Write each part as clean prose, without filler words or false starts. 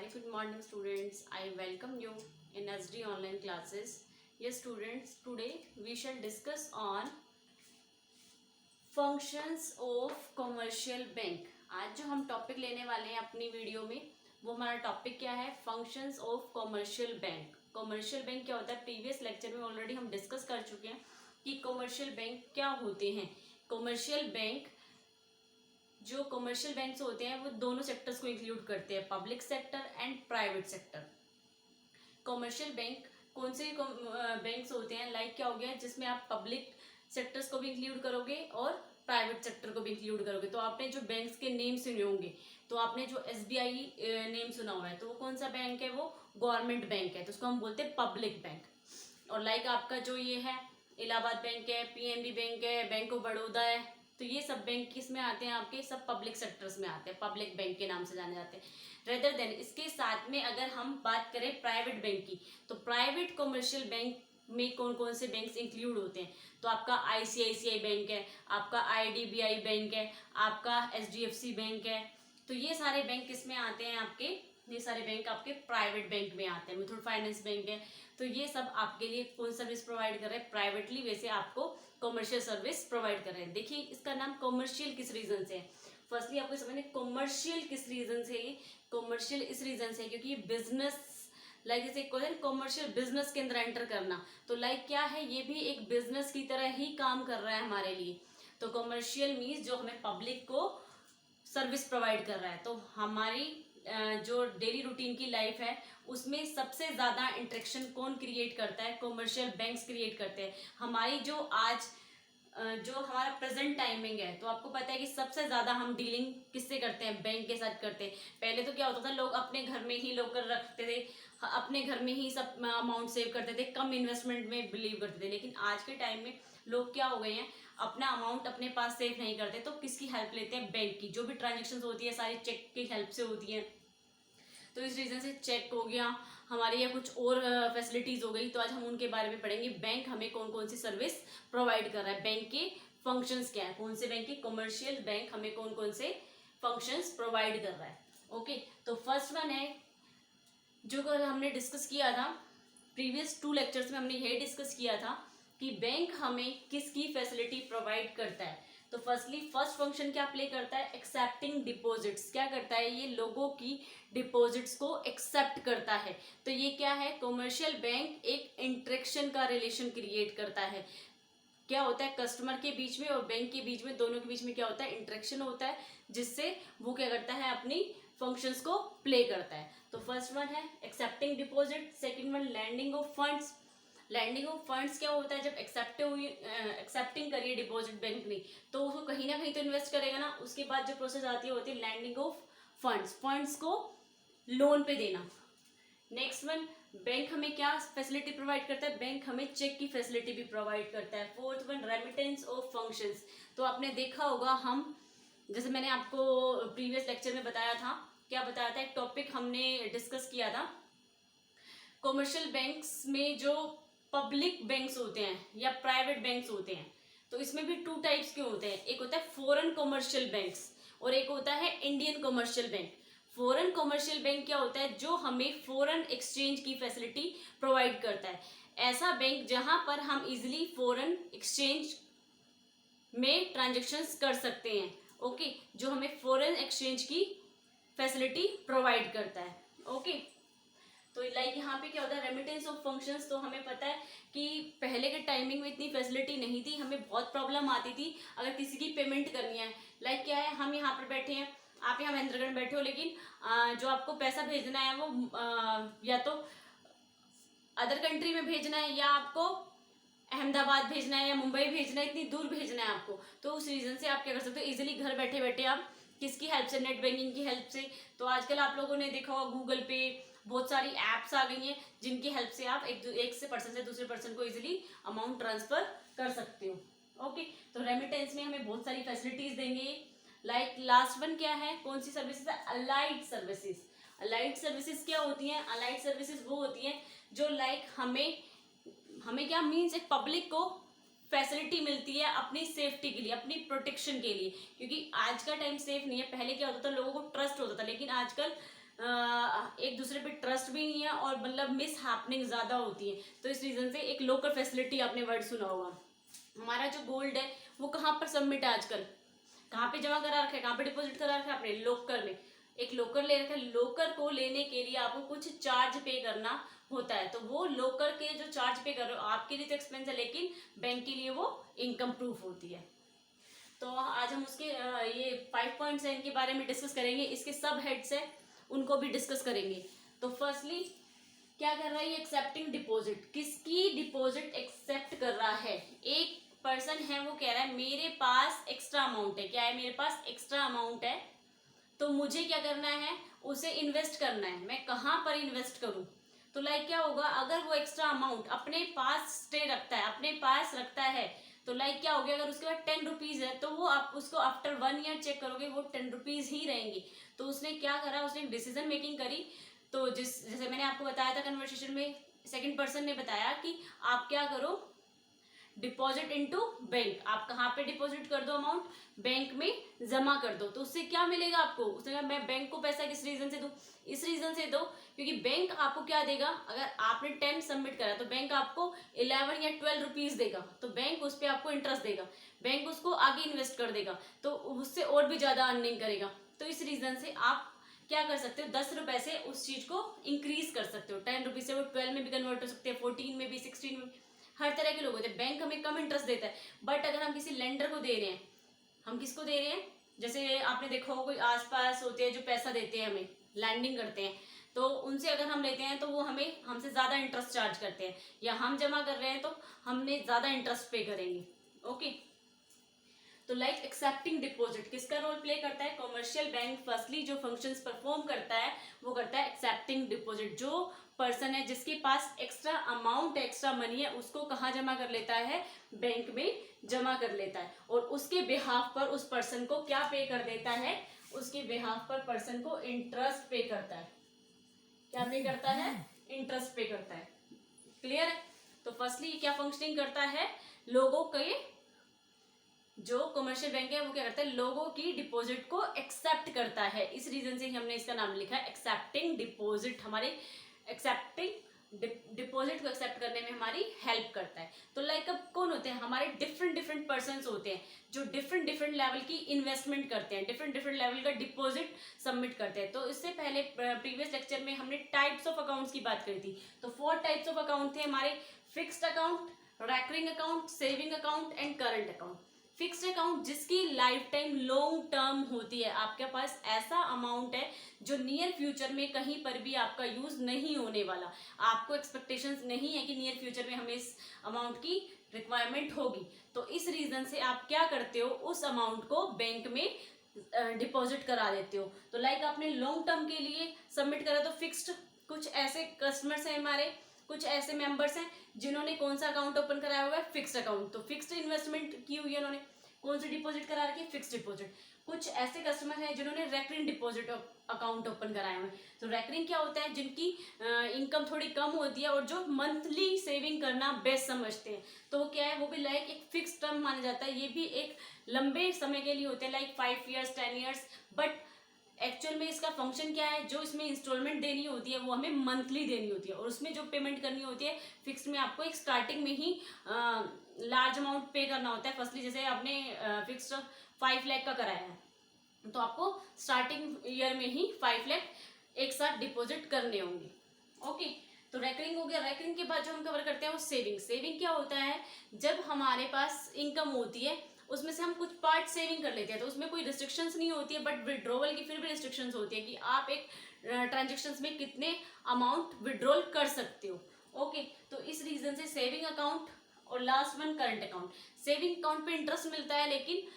Very good morning students. I welcome you in SD online classes. Yes students, today we shall discuss on functions of commercial bank. आज जो हम topic लेने वाले हैं अपनी video में वो हमारा टॉपिक क्या है? Functions of commercial bank. Commercial bank क्या होता है? प्रीवियस लेक्चर में ऑलरेडी हम डिस्कस कर चुके हैं कि कमर्शियल बैंक क्या होते हैं. कमर्शियल बैंक जो कमर्शियल बैंक्स होते हैं वो दोनों सेक्टर्स को इंक्लूड करते हैं, public sector and private sector. Commercial bank कौन से बैंक्स होते हैं? लाइक क्या हो गया, जिसमें आप पब्लिक सेक्टर्स को भी इंक्लूड करोगे और प्राइवेट सेक्टर को भी इंक्लूड करोगे. तो आपने जो बैंक्स के नेम सुने होंगे, तो आपने जो SBI नेम सुना हुआ है, तो वो कौन सा बैंक है? वो गवर्नमेंट बैंक है, तो उसको हम बोलते हैं पब्लिक बैंक. और लाइक आपका जो ये है इलाहाबाद बैंक है, PNB बैंक है, बैंक ऑफ बड़ौदा है, तो ये सब बैंक किस में आते हैं? आपके सब पब्लिक सेक्टर्स में आते हैं, पब्लिक बैंक के नाम से जाने जाते हैं. रेदर देन इसके साथ में अगर हम बात करें प्राइवेट बैंक की, तो प्राइवेट कमर्शियल बैंक में कौन कौन से बैंक्स इंक्लूड होते हैं? तो आपका ICICI बैंक है, आपका IDBI बैंक है, आपका HDFC बैंक है. तो ये सारे बैंक किस में आते हैं? आपके ये सारे बैंक आपके प्राइवेट बैंक में आते हैं. मुथूट फाइनेंस बैंक है. तो ये सब आपके लिए कौन सर्विस प्रोवाइड कर रहे हैं? प्राइवेटली वैसे आपको कमर्शियल सर्विस प्रोवाइड कर रहे हैं. देखिए इसका नाम कमर्शियल किस रीजन से है. फर्स्टली आपको समझना कमर्शियल किस रीजन से है. कमर्शियल इस रीजन से क्योंकि बिजनेस लाइक जैसे क्वेश्चन कमर्शियल बिजनेस के अंदर एंटर करना, तो लाइक क्या है, ये भी एक बिजनेस की तरह ही काम कर रहा है हमारे लिए. तो कमर्शियल मीन्स जो हमें पब्लिक को सर्विस प्रोवाइड कर रहा है. तो हमारी जो डेली रूटीन की लाइफ है उसमें सबसे ज़्यादा इंटरेक्शन कौन क्रिएट करता है? कमर्शियल बैंक्स क्रिएट करते हैं. हमारी जो आज जो हमारा प्रेजेंट टाइमिंग है, तो आपको पता है कि सबसे ज़्यादा हम डीलिंग किससे करते हैं? बैंक के साथ करते हैं. पहले तो क्या होता था, लोग अपने घर में ही लॉकर रखते थे, अपने घर में ही सब अमाउंट सेव करते थे, कम इन्वेस्टमेंट में बिलीव करते थे. लेकिन आज के टाइम में लोग क्या हो गए हैं, अपना अमाउंट अपने पास सेव नहीं करते, तो किसकी हेल्प लेते हैं? बैंक की. जो भी ट्रांजेक्शन होती है सारी चेक की हेल्प से होती है. तो इस रीज़न से चेक हो गया हमारे, या कुछ और फैसिलिटीज़ हो गई, तो आज हम उनके बारे में पढ़ेंगे. बैंक हमें कौन कौन सी सर्विस प्रोवाइड कर रहा है, बैंक के फंक्शंस क्या है, कौन से बैंक के कमर्शियल बैंक हमें कौन कौन से फंक्शंस प्रोवाइड कर रहा है. ओके, तो फर्स्ट वन है जो कल हमने डिस्कस किया था प्रीवियस 2 लेक्चर्स में, हमने यही डिस्कस किया था कि बैंक हमें किसकी फैसिलिटी प्रोवाइड करता है. तो फर्स्टली फर्स्ट फंक्शन क्या प्ले करता है? Accepting deposits. क्या करता है? ये लोगों की डिपॉजिट्स को एक्सेप्ट करता है. तो ये क्या है? कमर्शियल बैंक एक इंटरेक्शन का रिलेशन क्रिएट करता है. क्या होता है? कस्टमर के बीच में और बैंक के बीच में, दोनों के बीच में क्या होता है? इंटरेक्शन होता है, जिससे वो क्या करता है? अपनी फंक्शंस को प्ले करता है. तो फर्स्ट वन है accepting deposit. Second one lending of funds. Lending of funds क्या होता है? जब एक्सेप्टिंग करिए डिपॉजिट बैंक ने, तो उसको कहीं ना कहीं तो इन्वेस्ट करेगा ना. उसके बाद जो प्रोसेस आती है होती है लैंडिंग ऑफ फंड्स, फंड्स को लोन पे देना. नेक्स्ट वन, बैंक हमें क्या फैसिलिटी प्रोवाइड करता है? बैंक हमें चेक की फैसिलिटी भी प्रोवाइड करता है. Fourth one, remittance of functions. तो आपने देखा होगा, हम जैसे मैंने आपको प्रीवियस लेक्चर में बताया था, क्या बताया था, एक टॉपिक हमने डिस्कस किया था, कमर्शियल बैंक्स में जो पब्लिक बैंक्स होते हैं या प्राइवेट बैंक्स होते हैं, तो इसमें भी 2 टाइप्स के होते हैं. एक होता है फॉरेन कमर्शियल बैंक्स और एक होता है Indian commercial bank. Foreign commercial bank क्या होता है? जो हमें फॉरेन एक्सचेंज की फैसिलिटी प्रोवाइड करता है. ऐसा बैंक जहां पर हम इजिली फॉरेन एक्सचेंज में ट्रांजेक्शन्स कर सकते हैं. ओके, जो हमें फॉरेन एक्सचेंज की फैसिलिटी प्रोवाइड करता है. ओके, तो लाइक यहाँ पे क्या होता है? Remittance of functions. तो हमें पता है कि पहले के टाइमिंग में इतनी फैसिलिटी नहीं थी, हमें बहुत प्रॉब्लम आती थी अगर किसी की पेमेंट करनी है. लाइक क्या है, हम यहाँ पर बैठे हैं, आप यहाँ महेंद्रगढ़ में बैठे हो, लेकिन जो आपको पैसा भेजना है वो या तो अदर कंट्री में भेजना है, या आपको अहमदाबाद भेजना है, या मुंबई भेजना है, इतनी दूर भेजना है आपको. तो उस रीज़न से आप क्या कर सकते हो? इजीली घर बैठे बैठे आप किसकी हेल्प से? नेट बैंकिंग की हेल्प से. तो आजकल आप लोगों ने देखा होगा गूगल पे, बहुत सारी एप्स आ गई हैं जिनकी हेल्प से आप एक से पर्सन से दूसरे पर्सन को इजीली अमाउंट ट्रांसफर कर सकते हो. ओके, तो रेमिटेंस में हमें बहुत सारी फैसिलिटीज देंगे. लाइक लास्ट वन क्या है? कौन सी सर्विसेज है? Allied services. अलाइड सर्विसेज क्या होती हैं? अलाइड सर्विसेज वो होती हैं जो लाइक हमें क्या मीन्स, एक पब्लिक को फैसिलिटी मिलती है अपनी सेफ्टी के लिए, अपनी प्रोटेक्शन के लिए. क्योंकि आज का टाइम सेफ नहीं है. पहले क्या होता था, लोगों को ट्रस्ट होता था, लेकिन आजकल एक दूसरे पे ट्रस्ट भी नहीं है और मतलब मिस हैपनिंग ज्यादा होती है। तो इस रीजन से एक लोकर फैसिलिटी आपने वर्ड सुना होगा। हमारा जो गोल्ड है वो कहाँ पर सबमिट है आजकल, कहाँ पे जमा करा रखा है, कहाँ पे डिपॉजिट करा रखा है आपने, लोकर में। एक लोकर ले रखा है, लोकर को लेने के लिए आपको कुछ चार्ज पे करना होता है। तो वो लोकर के जो चार्ज पे कर रहे हो आपके लिए तो एक्सपेंस है, लेकिन बैंक के लिए वो इनकम प्रूफ होती है। तो आज हम उसके ये 5 पॉइंट्स हैं इनके बारे में डिस्कस करेंगे। इसके सब हेड्स है उनको भी डिस्कस करेंगे। तो फर्स्टली क्या कर रहा है ये एक्सेप्टिंग डिपॉजिट, किसकी डिपॉजिट एक्सेप्ट कर रहा है। एक पर्सन है वो कह रहा है मेरे पास एक्स्ट्रा अमाउंट है, क्या है मेरे पास एक्स्ट्रा अमाउंट है, तो मुझे क्या करना है उसे इन्वेस्ट करना है। मैं कहाँ पर इन्वेस्ट करूं, तो लाइक क्या होगा, अगर वो एक्स्ट्रा अमाउंट अपने पास स्टे रखता है, अपने पास रखता है, तो लाइक क्या हो गया, अगर उसके बाद 10 रुपीज है तो वो आप उसको आफ्टर 1 ईयर चेक करोगे वो 10 रुपीज ही रहेंगी। तो उसने क्या करा, उसने डिसीजन मेकिंग करी। तो जैसे मैंने आपको बताया था कन्वर्सेशन में, सेकंड पर्सन ने बताया कि आप क्या करो, डिपॉजिट इनटू बैंक। आप कहाँ पे डिपॉजिट कर दो, अमाउंट बैंक में जमा कर दो। तो उससे क्या मिलेगा आपको, उसने कहा मैं बैंक को पैसा किस रीजन से दूं, इस रीजन से दो क्योंकि बैंक आपको क्या देगा, अगर आपने 10 सबमिट करा तो बैंक आपको 11 या 12 रुपीज देगा, तो बैंक उस पर आपको इंटरेस्ट देगा, बैंक उसको आगे इन्वेस्ट कर देगा, तो उससे और भी ज्यादा अर्निंग करेगा। तो इस रीजन से आप क्या कर सकते हो, 10 रुपए से उस चीज को इंक्रीज कर सकते हो। 10 रुपीज से वो 12 में भी कन्वर्ट हो सकते हैं, 14 में भी, 16 में भी। हर तरह के लोग होते हैं। बैंक हमें कम इंटरेस्ट देता है, बट अगर हम किसी लेंडर को दे रहे हैं, हम किसको दे रहे हैं, जैसे आपने देखा होगा कोई आसपास होते हैं जो पैसा देते हैं हमें, लैंडिंग करते हैं, तो उनसे अगर हम लेते हैं तो वो हमें हमसे ज्यादा इंटरेस्ट चार्ज करते हैं, या हम जमा कर रहे हैं तो हमने ज्यादा इंटरेस्ट पे करेंगे। ओके, तो लाइक एक्सेप्टिंग डिपॉजिट किसका रोल प्ले करता है, कॉमर्शियल बैंक फर्स्टली जो फंक्शंस परफॉर्म करता है वो करता है एक्सेप्टिंग डिपॉजिट। जो पर्सन है जिसके पास एक्स्ट्रा अमाउंट एक्स्ट्रा मनी है उसको कहाँ जमा कर लेता है, बैंक में जमा कर लेता है, और उसके बिहाफ पर उस पर्सन को क्या पे कर देता है, उसके बिहाफ पर पर्सन को इंटरेस्ट पे करता है। क्या पे करता है, इंटरेस्ट पे करता है। क्लियर है। तो फर्स्टली क्या फंक्शनिंग करता है, लोगों के जो कमर्शियल बैंक है वो क्या करता है, लोगों की डिपॉजिट को एक्सेप्ट करता है। इस रीजन से हमने इसका नाम लिखा है एक्सेप्टिंग डिपॉजिट। हमारे एक्सेप्टिंग डिपॉजिट को एक्सेप्ट करने में हमारी हेल्प करता है। तो लाइक अब कौन होते हैं, हमारे डिफरेंट डिफरेंट पर्संस होते हैं जो डिफरेंट डिफरेंट लेवल की इन्वेस्टमेंट करते हैं, डिफरेंट डिफरेंट लेवल का डिपॉजिट सबमिट करते हैं। तो इससे पहले प्रीवियस लेक्चर में हमने टाइप्स ऑफ अकाउंट्स की बात करी थी। तो 4 टाइप्स ऑफ अकाउंट थे हमारे, fixed account, recurring account, saving account and current account. Fixed account जिसकी लाइफ टाइम लॉन्ग टर्म होती है, आपके पास ऐसा अमाउंट है जो नियर फ्यूचर में कहीं पर भी आपका यूज नहीं होने वाला, आपको एक्सपेक्टेशंस नहीं है कि नियर फ्यूचर में हमें इस अमाउंट की रिक्वायरमेंट होगी। तो इस रीजन से आप क्या करते हो, उस अमाउंट को बैंक में डिपॉजिट करा देते हो। तो लाइक आपने लॉन्ग टर्म के लिए सबमिट करा तो फिक्स्ड, कुछ ऐसे कस्टमर्स हैं हमारे, कुछ ऐसे मेंबर्स हैं जिन्होंने कौन सा अकाउंट ओपन कराया हुआ है, फिक्स्ड अकाउंट। तो फिक्स्ड इन्वेस्टमेंट की हुई है उन्होंने, कौन सी डिपॉजिट करा रखी है, फिक्स्ड डिपॉजिट। कुछ ऐसे कस्टमर हैं जिन्होंने रेकरिंग डिपॉजिट अकाउंट ओपन कराया हुआ है। तो रेकरिंग क्या होता है, जिनकी इनकम थोड़ी कम होती है और जो मंथली सेविंग करना बेस्ट समझते हैं, तो वो क्या है, वो भी लाइक एक फिक्स टर्म माना जाता है। ये भी एक लंबे समय के लिए होते हैं, like 5 years 10 years. But actual में इसका फंक्शन क्या है, जो इसमें इंस्टॉलमेंट देनी होती है वो हमें मंथली देनी होती है, और उसमें जो पेमेंट करनी होती है फिक्स में आपको एक स्टार्टिंग में ही लार्ज अमाउंट पे करना होता है। फर्स्टली जैसे आपने फिक्स्ड 5 लाख का कराया है तो आपको स्टार्टिंग ईयर में ही 5 लाख एक साथ डिपॉजिट करने होंगे। ओके, तो रेकरिंग हो गया। रेकरिंग के बाद जो हम कवर करते हैं वो सेविंग। सेविंग क्या होता है, जब हमारे पास इनकम होती है उसमें से हम कुछ पार्ट सेविंग कर लेते हैं, तो उसमें कोई रिस्ट्रिक्शंस नहीं होती है, बट विड्रॉवल की फिर भी रिस्ट्रिक्शंस होती है कि आप एक ट्रांजेक्शन्स में कितने अमाउंट विड्रॉल कर सकते हो। ओके, तो इस रीजन से सेविंग अकाउंट, और last one current account. Saving account पे इंटरेस्ट मिलता है, लेकिन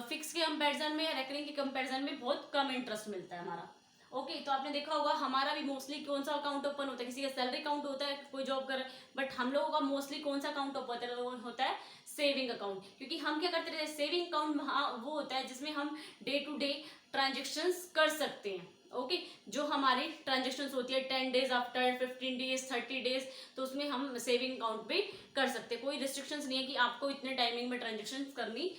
फिक्स के कंपैरिजन में, रेकरिंग के कंपैरिजन में बहुत कम इंटरेस्ट मिलता है हमारा। ओके, तो आपने देखा होगा हमारा भी मोस्टली कौन सा अकाउंट ओपन होता है, किसी का सैलरी अकाउंट होता है, कोई जॉब कर, बट हम लोगों का मोस्टली कौन सा अकाउंट ओपन होता है, सेविंग अकाउंट। क्योंकि हम क्या करते रहते हैं, सेविंग अकाउंट वो होता है जिसमें हम डे टू डे ट्रांजेक्शन्स कर सकते हैं। ओके, जो हमारी ट्रांजेक्शन्स होती है 10 डेज आफ्टर, 15 डेज, 30 डेज, तो उसमें हम सेविंग अकाउंट पे कर सकते हैं। कोई रिस्ट्रिक्शंस नहीं है कि आपको इतने टाइमिंग में ट्रांजेक्शन्स करनी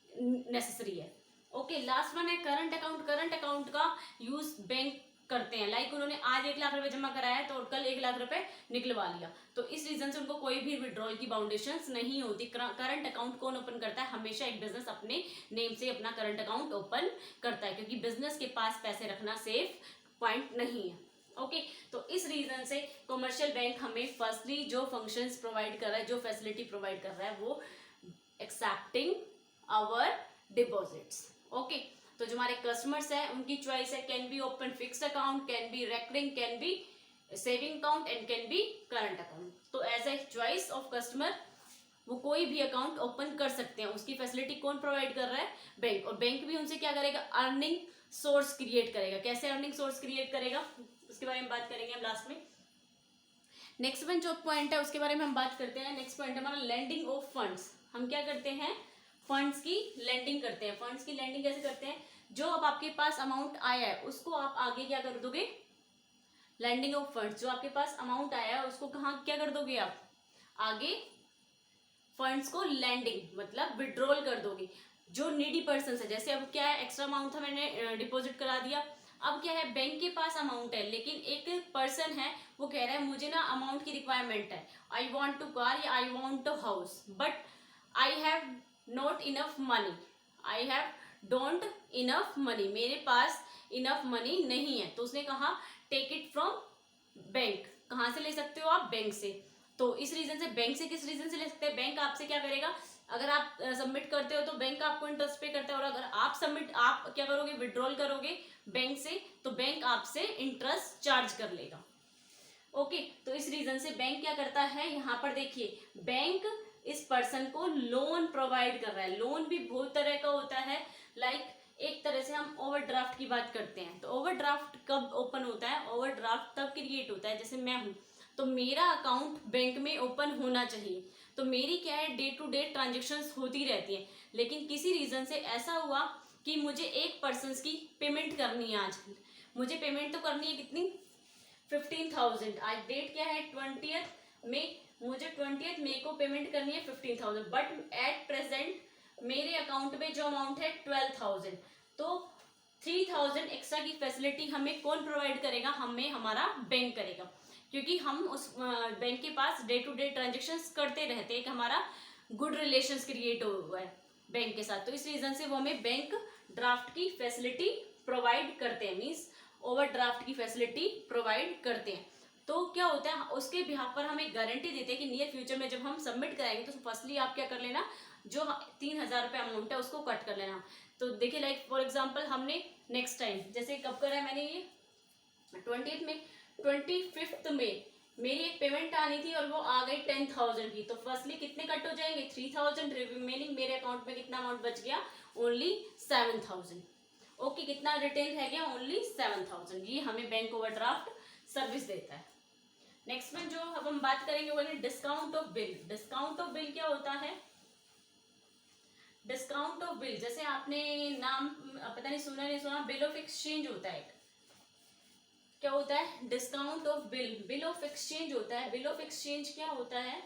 नेसेसरी है। ओके, लास्ट वन है करंट अकाउंट। करंट अकाउंट का यूज बैंक करते हैं। लाइक उन्होंने आज 1 लाख रुपए जमा कराया है तो कल 1 लाख रुपए निकलवा लिया, तो इस रीजन से उनको कोई भी विड्रॉल की बाउंडेशंस नहीं होती। करंट अकाउंट कौन ओपन करता है? हमेशा एक बिजनेस अपने नेम से अपना करंट अकाउंट ओपन करता है, क्योंकि बिजनेस के पास पैसे रखना सेफ पॉइंट नहीं है। ओके तो इस रीजन से कमर्शियल बैंक हमें फर्स्टली जो फंक्शंस प्रोवाइड कर रहा है, जो फैसिलिटी प्रोवाइड कर रहा है, वो एक्सेप्टिंग आवर डिपॉजिट्स। ओके तो जो हमारे कस्टमर्स है उनकी चॉइस है, can be open fixed account, can be recurring, can be saving account and can be current account. तो as a choice of customer वो कोई भी अकाउंट ओपन कर सकते हैं। उसकी फैसिलिटी कौन प्रोवाइड कर रहा है? बैंक। और बैंक भी उनसे क्या करेगा? अर्निंग सोर्स क्रिएट करेगा। कैसे अर्निंग सोर्स क्रिएट करेगा उसके बारे में बात करेंगे हम लास्ट में। नेक्स्ट वन जो पॉइंट है उसके बारे में हम बात करते हैं। नेक्स्ट पॉइंट हमारा लैंडिंग ऑफ फंड्स। हम क्या करते हैं? फंड्स की लैंडिंग करते हैं। फंड्स की लैंडिंग कैसे करते हैं? जो अब आपके पास अमाउंट आया है उसको आप आगे क्या कर दोगे? लैंडिंग ऑफ फंड्स, जो आपके पास अमाउंट आया है उसको कहाँ क्या कर दोगे आप? आगे फंड्स को लैंडिंग मतलब विड्रॉल कर दोगे। जो नीडी पर्सन है, जैसे अब क्या है, एक्स्ट्रा अमाउंट था, मैंने डिपॉजिट करा दिया। अब क्या है, बैंक के पास अमाउंट है लेकिन एक पर्सन है वो कह रहा है मुझे ना अमाउंट की रिक्वायरमेंट है, आई वॉन्ट टू कार या I want to house, but I have not enough money, I have don't enough money, मेरे पास इनफ मनी नहीं है। तो उसने कहा टेक इट फ्रॉम बैंक। कहाँ से ले सकते हो आप? बैंक से। तो इस रीजन से बैंक से किस रीजन से ले सकते हैं? बैंक आपसे क्या करेगा? अगर आप सबमिट करते हो तो बैंक आपको इंटरेस्ट पे करता है, और अगर आप क्या करोगे? विड्रॉल करोगे बैंक से, तो बैंक आपसे इंटरेस्ट चार्ज कर लेगा। ओके तो इस रीजन से बैंक क्या करता है? यहाँ पर देखिए, बैंक इस पर्सन को लोन प्रोवाइड कर रहा है। लोन भी बहुत तरह का होता है। लाइक एक तरह से हम ओवरड्राफ्ट की बात करते हैं, तो ओवरड्राफ्ट कब ओपन होता है? ओवरड्राफ्ट तब क्रिएट होता है, जैसे मैं हूं तो मेरा अकाउंट बैंक में ओपन होना चाहिए, तो मेरी क्या है, डे टू डे ट्रांजेक्शन्स होती रहती हैं। लेकिन किसी रीजन से ऐसा हुआ कि मुझे एक पर्सन की पेमेंट करनी है। आज मुझे पेमेंट तो करनी है कितनी? 15,000। आज डेट क्या है? 20th मई। मुझे 20th मई को पेमेंट करनी है 15,000, बट एट प्रेजेंट मेरे अकाउंट में जो अमाउंट है 12,000। तो 3,000 एक्स्ट्रा की फैसिलिटी हमें कौन प्रोवाइड करेगा? हमें हमारा बैंक करेगा, क्योंकि हम उस बैंक के पास डे टू डे ट्रांजेक्शन्स करते रहते हैं। हमारा गुड रिलेशंस क्रिएट हुआ है बैंक के साथ, तो इस रीजन से वो हमें बैंक ड्राफ्ट की फैसिलिटी प्रोवाइड करते हैं, मीन्स ओवरड्राफ्ट की फैसिलिटी प्रोवाइड करते हैं। तो क्या होता है, उसके बिहाफ पर हम एक गारंटी देते हैं कि नियर फ्यूचर में जब हम सबमिट कराएंगे तो फर्स्टली आप क्या कर लेना, जो 3,000 रुपये अमाउंट है उसको कट कर लेना। तो देखिए लाइक फॉर एग्जाम्पल हमने नेक्स्ट टाइम जैसे कब करा है मैंने ये 20th में, 25th में मेरी एक पेमेंट आनी थी और वो आ गई 10,000 की। तो फर्स्टली कितने कट हो जाएंगे? 3,000। रिमेनिंग मेरे अकाउंट में कितना अमाउंट बच गया? ओनली 7,000। ओके कितना रिटेन रह गया? ओनली 7,000। ये हमें बैंक ओवरड्राफ्ट सर्विस देता है। नेक्स्ट में जो अब हम बात करेंगे वो है discount of bill. Discount of bill क्या होता है? डिस्काउंट ऑफ बिल, जैसे आपने नाम पता नहीं सुना नहीं सुना, बिल ऑफ एक्सचेंज होता है। क्या होता है? Discount of bill, bill of exchange होता है। बिल ऑफ एक्सचेंज क्या होता है?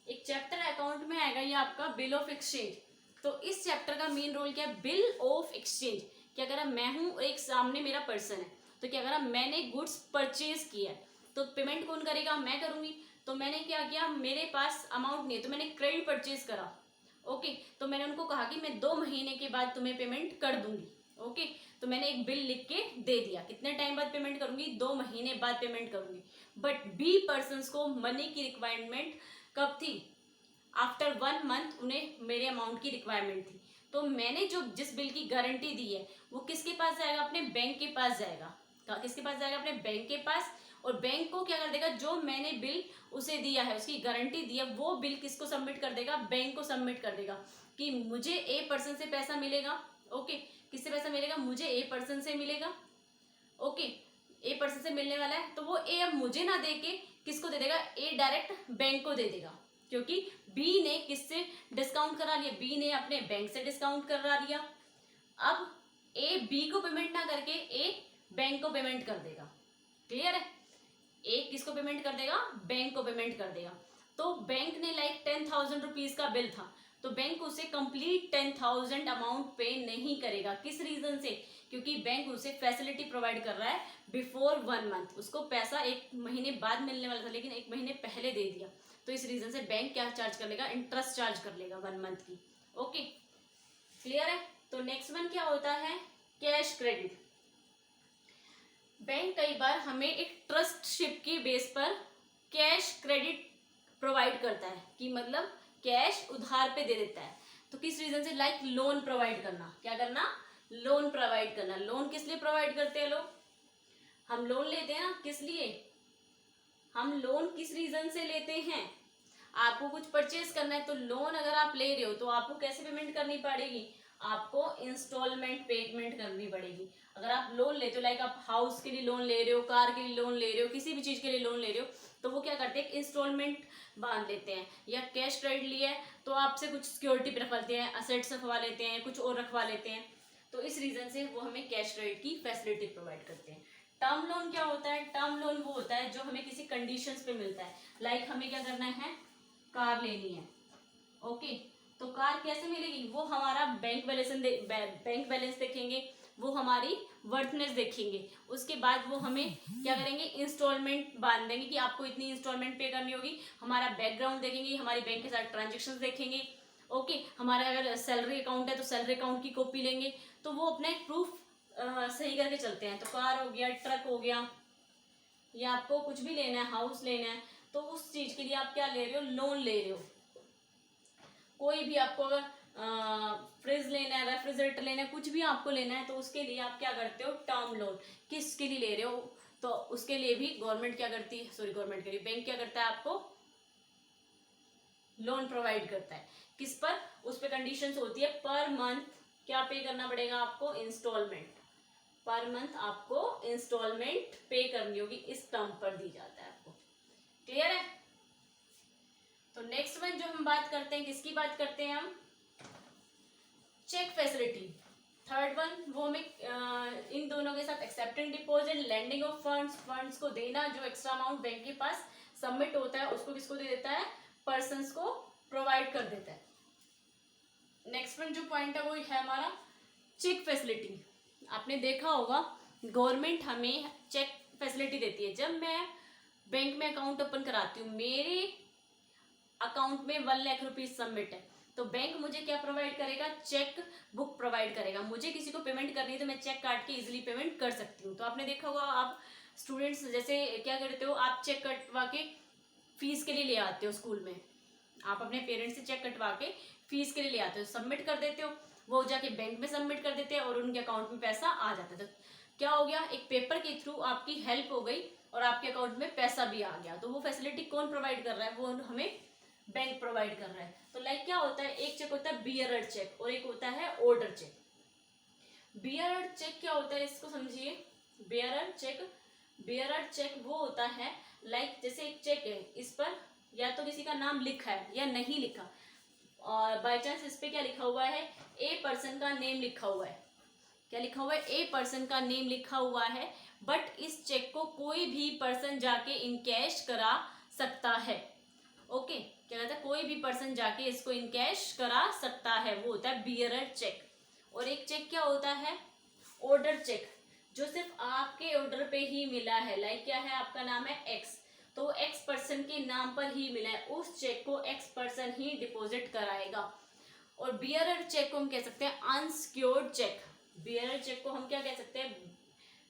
एक चैप्टर अकाउंट में आएगा ये आपका बिल ऑफ एक्सचेंज। तो इस चैप्टर का मेन रोल क्या है? Bill of exchange. क्या करा, मैं हूं एक सामने मेरा पर्सन है, तो क्या करा, मैंने गुड्स परचेज किया है, तो पेमेंट कौन करेगा? मैं करूंगी। तो मैंने क्या किया, मेरे पास अमाउंट नहीं है तो मैंने क्रेडिट परचेज करा। ओके तो मैंने उनको कहा कि मैं 2 महीने के बाद तुम्हें पेमेंट कर दूंगी। ओके तो मैंने एक बिल लिख के दे दिया, कितने टाइम बाद पेमेंट करूंगी? 2 महीने बाद पेमेंट करूंगी। बट बी पर्सन को मनी की रिक्वायरमेंट कब थी? आफ्टर 1 मंथ उन्हें मेरे अमाउंट की रिक्वायरमेंट थी। तो मैंने जो जिस बिल की गारंटी दी है वो किसके पास जाएगा? अपने बैंक के पास जाएगा। किसके पास जाएगा? अपने बैंक के पास। और बैंक को क्या कर देगा, जो मैंने बिल उसे दिया है, उसकी गारंटी दी है, वो बिल किसको सबमिट कर देगा? बैंक को सबमिट कर देगा कि मुझे ए पर्सन से पैसा मिलेगा। ओके किससे पैसा मिलेगा? मुझे ए पर्सन से मिलेगा। ओके ए पर्सन से मिलने वाला है, तो वो ए अब मुझे ना दे के किसको दे देगा? ए डायरेक्ट बैंक को दे देगा, क्योंकि बी ने किससे डिस्काउंट करा लिया? बी ने अपने बैंक से डिस्काउंट करा लिया। अब ए बी को पेमेंट ना करके ए बैंक को पेमेंट कर देगा। क्लियर है? ए किसको पेमेंट कर देगा? बैंक को पेमेंट कर देगा। तो बैंक ने लाइक 10,000 रुपीज का बिल था, तो बैंक उसे कंप्लीट 10,000 अमाउंट पे नहीं करेगा। किस रीजन से? क्योंकि बैंक उसे फैसिलिटी प्रोवाइड कर रहा है बिफोर 1 मंथ। उसको पैसा 1 महीने बाद मिलने वाला था लेकिन 1 महीने पहले दे दिया, तो इस रीजन से बैंक क्या चार्ज कर लेगा? इंटरेस्ट चार्ज कर लेगा 1 मंथ की। ओके, क्लियर है? तो नेक्स्ट वन क्या होता है? Cash credit. बैंक कई बार हमें एक ट्रस्टशिप की बेस पर कैश क्रेडिट प्रोवाइड करता है, कि मतलब कैश उधार पे दे देता है। तो किस रीजन से? लाइक लोन प्रोवाइड करना। क्या करना? लोन प्रोवाइड करना। लोन किस लिए प्रोवाइड करते हैं लोग? हम लोन लेते हैं ना, किस लिए? हम लोन किस रीजन से लेते हैं? आपको कुछ परचेज करना है, तो लोन अगर आप ले रहे हो तो आपको कैसे पेमेंट करनी पड़ेगी? आपको इंस्टॉलमेंट पेमेंट करनी पड़ेगी। अगर आप लोन लेते हो, लाइक आप हाउस के लिए लोन ले रहे हो, कार के लिए लोन ले रहे हो, किसी भी चीज के लिए लोन ले रहे हो, तो वो क्या करते हैं? इंस्टॉलमेंट बांध लेते हैं। या कैश क्रेडिट लिया है तो आपसे कुछ सिक्योरिटी भी रखवा लेते हैं, असेट्स रखवा लेते हैं, कुछ और रखवा लेते हैं। तो इस रीजन से वो हमें कैश क्रेडिट की फैसिलिटी प्रोवाइड करते हैं। टर्म लोन क्या होता है? टर्म लोन वो होता है जो हमें किसी कंडीशंस पे मिलता है। लाइक हमें क्या करना है? कार लेनी है। ओके, तो कार कैसे मिलेगी? वो हमारा बैंक बैलेंस देखेंगे, वो हमारी वर्थनेस देखेंगे, उसके बाद वो हमें क्या करेंगे? इंस्टॉलमेंट बांध देंगे कि आपको इतनी इंस्टॉलमेंट पे करनी होगी। हमारा बैकग्राउंड देखेंगे, हमारी बैंक के साथ ट्रांजेक्शन देखेंगे। ओके, हमारा अगर सैलरी अकाउंट है तो सैलरी अकाउंट की कॉपी लेंगे। तो वो अपना एक प्रूफ सही करके चलते हैं। तो कार हो गया, ट्रक हो गया, या आपको कुछ भी लेना है, हाउस लेना है, तो उस चीज के लिए आप क्या ले रहे हो? लोन ले रहे हो। कोई भी आपको अगर फ्रिज लेना है, रेफ्रिजरेटर लेना है, कुछ भी आपको लेना है, तो उसके लिए आप क्या करते हो? Term loan. किसके लिए ले रहे हो? तो उसके लिए भी गवर्नमेंट क्या करती है? सॉरी, गवर्नमेंट के लिए बैंक क्या करता है? आपको लोन प्रोवाइड करता है। किस पर? उस पर कंडीशंस होती है पर मंथ क्या पे करना पड़ेगा आपको? इंस्टॉलमेंट। पर मंथ आपको इंस्टॉलमेंट पे करनी होगी, इस टर्म पर दी जाता है आपको। क्लियर है? तो नेक्स्ट वन जो हम बात करते हैं, किसकी बात करते हैं हम? Check facility. थर्ड वन वो हमें इन दोनों के साथ accepting deposit, lending of funds, funds को देना, जो एक्स्ट्रा अमाउंट बैंक के पास सबमिट होता है उसको किसको दे देता है? पर्सन्स को प्रोवाइड कर देता है। नेक्स्ट वन जो पॉइंट है वो है हमारा चेक फैसिलिटी। आपने देखा होगा गवर्नमेंट हमें चेक फैसिलिटी देती है। जब मैं बैंक में अकाउंट ओपन कराती हूँ, मेरे अकाउंट में 1 लाख रुपीज सबमिट है, तो बैंक मुझे क्या प्रोवाइड करेगा? चेक बुक प्रोवाइड करेगा। मुझे किसी को पेमेंट करनी है तो मैं चेक काट के इजीली पेमेंट कर सकती हूँ। तो आपने देखा होगा, आप स्टूडेंट्स जैसे क्या करते हो? आप चेक कटवा के फीस के लिए ले आते हो स्कूल में। आप अपने पेरेंट्स से चेक कटवा के फीस के लिए ले आते हो, सबमिट कर देते हो, वो जाके बैंक में सबमिट कर देते हैं और उनके अकाउंट में पैसा आ जाता है। तो क्या हो गया? एक पेपर के थ्रू आपकी हेल्प हो गई और आपके अकाउंट में पैसा भी आ गया। तो वो फैसिलिटी कौन प्रोवाइड कर रहा है? वो हमें बैंक प्रोवाइड कर रहा है। तो लाइक क्या होता है? एक चेक होता है बियरर चेक और एक होता है ऑर्डर चेक। बियरर चेक क्या होता है? इसको समझिए। बियरर चेक वो होता है, लाइक जैसे एक चेक है, इस पर या तो किसी का नाम लिखा है या नहीं लिखा, और बाय चांस इस पे क्या लिखा हुआ है? ए पर्सन का नेम लिखा हुआ है। क्या लिखा हुआ है? ए पर्सन का नेम लिखा हुआ है, बट इस चेक को कोई भी पर्सन जाके इनकैश करा सकता है। ओके, क्या कहता है? कोई भी पर्सन जाके इसको इनकैश करा सकता है, वो होता है बियरर चेक। और एक चेक क्या होता है? ऑर्डर चेक, जो सिर्फ आपके ऑर्डर पे ही मिला है। लाइक क्या है? आपका नाम है एक्स, तो एक्स पर्सन के नाम पर ही मिला है, उस चेक को एक्स पर्सन ही डिपॉजिट कराएगा। और बियरर चेक को हम कह सकते हैं अनसिक्योर्ड चेक। बियरर चेक को हम क्या कह सकते हैं?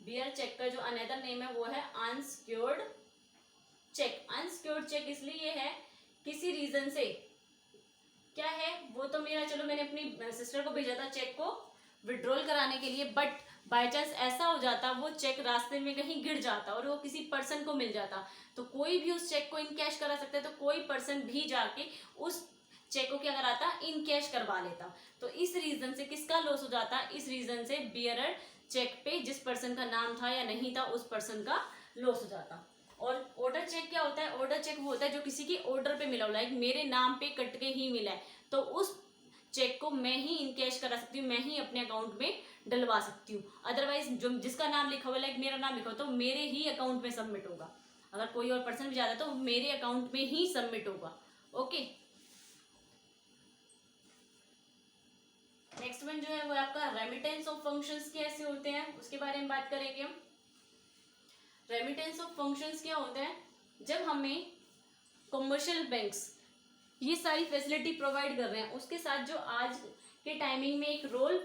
बियरर चेक का जो अनदर नेम है वो है अनसिक्योर्ड चेक। अनसिक्योर्ड चेक इसलिए है, किसी रीजन से क्या है, वो तो मेरा, चलो मैंने अपनी सिस्टर को भेजा था चेक को विड्रॉल कराने के लिए, बट बाय चांस ऐसा हो जाता वो चेक रास्ते में कहीं गिर जाता और वो किसी पर्सन को मिल जाता, तो कोई भी उस चेक को इनकैश करा सकता है। तो कोई पर्सन भी जाके उस चेक को क्या कराता? इनकैश करवा लेता। तो इस रीजन से किसका लॉस हो जाता? इस रीजन से बियरर चेक पे जिस पर्सन का नाम था या नहीं था उस पर्सन का लॉस हो जाता। और ऑर्डर चेक क्या होता है? ऑर्डर चेक वो होता है जो किसी की ऑर्डर पे मिला हो, लाइक मेरे नाम पे कट के ही मिला है, तो उस चेक को मैं ही इनकैश करा सकती हूँ, मैं ही अपने अकाउंट में डलवा सकती हूँ। अदरवाइज जो जिसका नाम लिखा हुआ, लाइक मेरा नाम लिखा हो, तो मेरे ही अकाउंट में सबमिट होगा। अगर कोई और पर्सन भी जाता है तो मेरे अकाउंट में ही सबमिट होगा। ओके, नेक्स्ट वन जो है वो आपका रेमिटेंस ऑफ फंक्शंस कैसे होते हैं उसके बारे में बात करेंगे हम। रेमिटेंस ऑफ फंक्शंस क्या होता है, जब हमें कमर्शियल बैंक्स ये सारी फैसिलिटी प्रोवाइड कर रहे हैं, उसके साथ जो आज के टाइमिंग में एक रोल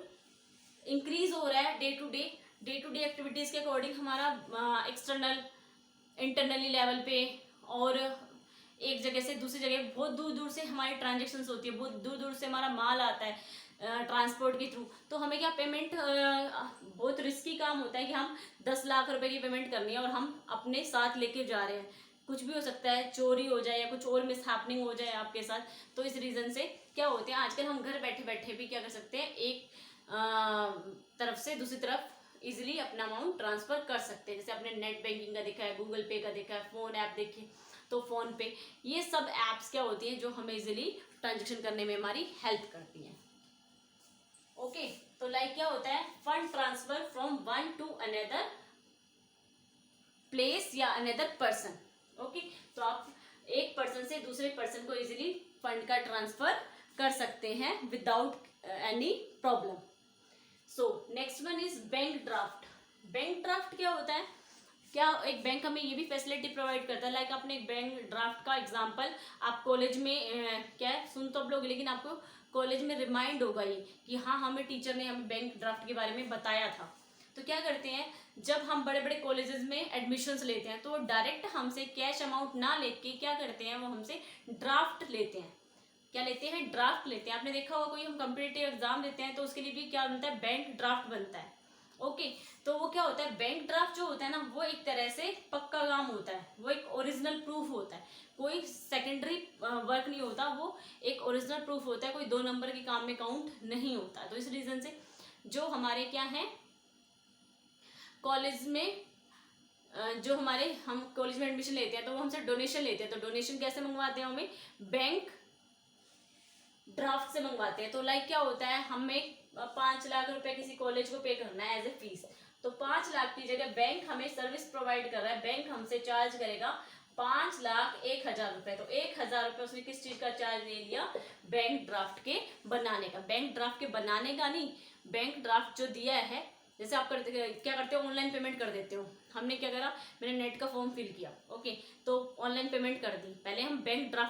इंक्रीज हो रहा है डे टू डे एक्टिविटीज के अकॉर्डिंग, हमारा एक्सटर्नल इंटरनली लेवल पे और एक जगह से दूसरी जगह बहुत दूर दूर से हमारी ट्रांजेक्शन्स होती है, बहुत दूर दूर से हमारा माल आता है ट्रांसपोर्ट के थ्रू। तो हमें क्या पेमेंट बहुत रिस्की काम होता है कि हम 10 लाख रुपए की पेमेंट करनी है और हम अपने साथ लेके जा रहे हैं, कुछ भी हो सकता है, चोरी हो जाए या कुछ और मिसहैपनिंग हो जाए आपके साथ। तो इस रीज़न से क्या होते हैं आजकल हम घर बैठे बैठे भी क्या कर सकते हैं, एक तरफ से दूसरी तरफ इजीली अपना अमाउंट ट्रांसफर कर सकते हैं। जैसे आपने नेट बैंकिंग का देखा है, गूगल पे का देखा है, फोन ऐप देखिए तो फोन पे, ये सब ऐप्स क्या होती हैं जो हमें इजीली ट्रांजेक्शन करने में हमारी हेल्प करती हैं। ओके, तो लाइक क्या होता है, fund transfer from one two another place या अनदर पर्सन। ओके, तो आप एक पर्सन से दूसरे पर्सन को इजीली फंड का ट्रांसफर कर सकते हैं without any problem. So next one is bank draft. Bank draft क्या होता है, क्या एक बैंक हमें ये भी फैसिलिटी प्रोवाइड करता है, लाइक आपने एक बैंक ड्राफ्ट का एग्जांपल आप कॉलेज में क्या है सुन तो आप लोग, लेकिन आपको कॉलेज में रिमाइंड होगा ये कि हाँ हमें टीचर ने हमें बैंक ड्राफ्ट के बारे में बताया था। तो क्या करते हैं, जब हम बड़े बड़े कॉलेजेस में एडमिशन्स लेते हैं तो वो डायरेक्ट हमसे कैश अमाउंट ना लेके क्या करते हैं, वो हमसे ड्राफ्ट लेते हैं। क्या लेते हैं, ड्राफ्ट लेते हैं। आपने देखा होगा कोई हम कॉम्पिटिटिव एग्जाम देते हैं तो उसके लिए भी क्या बनता है, बैंक ड्राफ्ट बनता है। ओके, तो वो क्या होता है, बैंक ड्राफ्ट जो होता है ना वो एक तरह से पक्का काम होता है, वो एक ओरिजिनल प्रूफ होता है, कोई सेकेंडरी वर्क नहीं होता, वो एक ओरिजिनल प्रूफ होता है, कोई 2 नंबर के काम में काउंट नहीं होता। तो इस रीजन से जो हमारे क्या है कॉलेज में जो हमारे हम कॉलेज में एडमिशन लेते हैं तो वो हमसे डोनेशन लेते हैं। तो डोनेशन कैसे मंगवाते हैं, हमें बैंक ड्राफ्ट से मंगवाते हैं। तो लाइक क्या होता है, हमें 5 लाख रुपए किसी कॉलेज को पे करना है एज ए फीस, तो 5 लाख की जगह बैंक हमें सर्विस प्रोवाइड कर रहा है, बैंक हमसे चार्ज करेगा 5,01,000 रुपए। तो 1,000 रुपए उसने किस चीज का चार्ज ले लिया, बैंक ड्राफ्ट के बनाने का। बैंक ड्राफ्ट के बनाने का नहीं, बैंक ड्राफ्ट जो दिया है, जैसे आप क्या करते हो, ऑनलाइन पेमेंट कर देते हो। हमने क्या करा, मैंने नेट का फॉर्म फिल किया, ओके, तो ऑनलाइन पेमेंट कर दी, पहले हम बैंक ड्राफ्ट